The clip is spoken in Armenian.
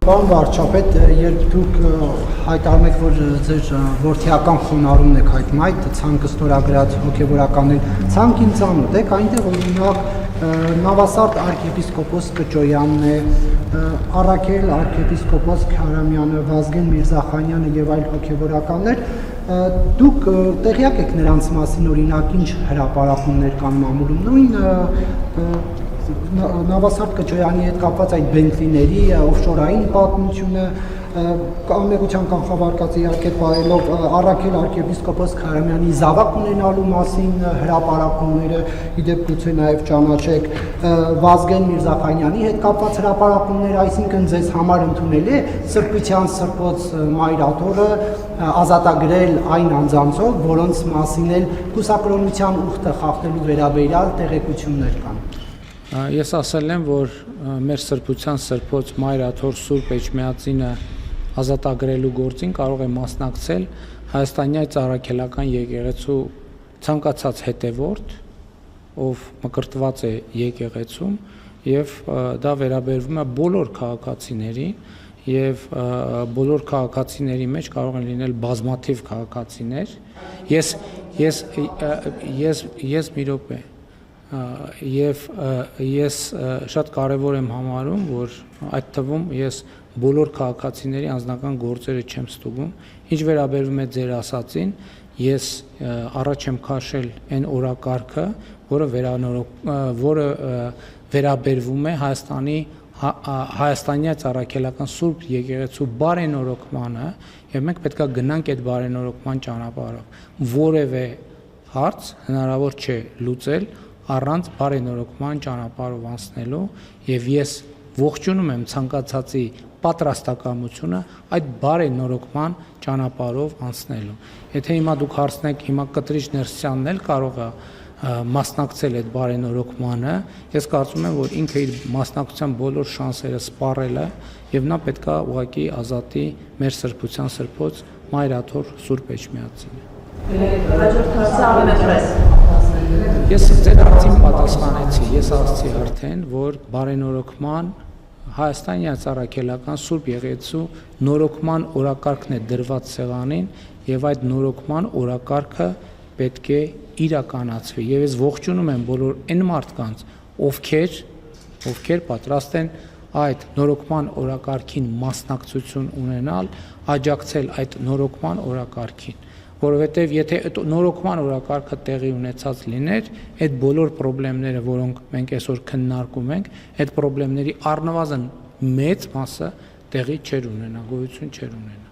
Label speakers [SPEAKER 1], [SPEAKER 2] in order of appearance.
[SPEAKER 1] Պարոն վարչապետ, երբ դուք հայտարարում եք, որ ձեր որդիական խոնարհումն եք հայտնում, այդ ցանկը ստորագրած հոգևորականներ, ցանկին ծանոթ եք, այնտեղ օրինակ Նավասարդ arczepiskopos Կճոյանն է, Առաքել arczepiskopos Քարամյանը, Վազգեն Միրզախանյանը եւ այլ հոգևորականներ, դուք տեղյակ եք նրանց մասին, օրինակ ինչ հրապարակումներ կան մամուլում, նույն Նավասարդ Կճոյանի հետ կապված այդ բենտլիների օֆշորային պատմությունը, անմեղության կանխավարկած իհարկե պահելով Առաքել arczepiskopos Քարամյանի զավակ ունենալու մասին հրապարակումները, իդեպ գուցե նաև ճանաչեք Վազգեն Միրզախանյանի հետ կապված հրապարակումները, այսինքն ձեզ համար ընդունելի է սրբության սրբոց մայրաթորը ազատագրել այն անձանցով, որոնց մասին էլ կուսակրոնության ուխտը խախտելու վերաբերյալ տեղեկություններ կան։
[SPEAKER 2] Ես ասել եմ, որ մեր սրբության սրբոց մայրաթոր Սուրբ Էջմիածինը ազատագրելու գործին կարող է մասնակցել Հայաստանյան Առաքելական եկեղեցու ցանկացած հետևորդ, ով մկրտված է եկեղեցում, եւ դա վերաբերվում է բոլոր քաղաքացիներին, եւ բոլոր քաղաքացիների մեջ կարող են լինել բազմաթիվ քաղաքացիներ։ Ես մի րոպե Եվ ես շատ կարևոր եմ համարում, որ այդ թվում ես բոլոր քաղաքացիների անձնական գործերը չեմ ստուգում, ինչ վերաբերվում է ձեր ասածին, ես առաջ եմ քաշել այն օրակարգը, որը վերաբերվում է Հայաստանյան Առաքելական Սուրբ Եկեղեցու բարենորոգմանը, եւ մենք պետք է գնանք այդ բարենորոգման ճանապարհով։ Որևէ հարց հնարավոր չէ լուծել առանց բարենորոգման ճանապարհով անցնելու, եւ ես ողջունում եմ ցանկացածի պատրաստակամությունը այդ բարենորոգման ճանապարհով անցնելու։ Եթե հիմա դուք հարցնեք, հիմա Կտրիչ Ներսյանն էլ կարող է մասնակցել այդ բարենորոգմանը, ես կարծում եմ, որ ինքը իր մասնակցության բոլոր շանսերը սպառել է, եւ նա պետք է ուղղակի ազատի մեր սրբության սրբոց մայրաթոր Սուրբ Էջմիածինը։ Ես ձեր հարցին պատասխանեցի, ես ասացի արդեն, որ բարենորոգման Հայաստանյան Առաքելական Սուրբ Եկեղեցու նորոգման օրակարգն է դրված սեղանին եւ այդ նորոգման օրակարգը պետք է իրականացվի եւ ես ողջունում եմ բոլոր այն մարդկանց, ովքեր պատրաստ են այդ նորոգման օրակարգին մասնակցություն ունենալ, աջակցել այդ նորոգման օրակարգին, որովհետև եթե այդ նորոգման օրակարգը տեղի ունեցած լիներ, այդ բոլոր խնդիրները, որոնք մենք այսօր քննարկում ենք, այդ խնդիրների առնվազն մեծ մասը տեղի չէր ունենա, գոյություն չէր ունենա։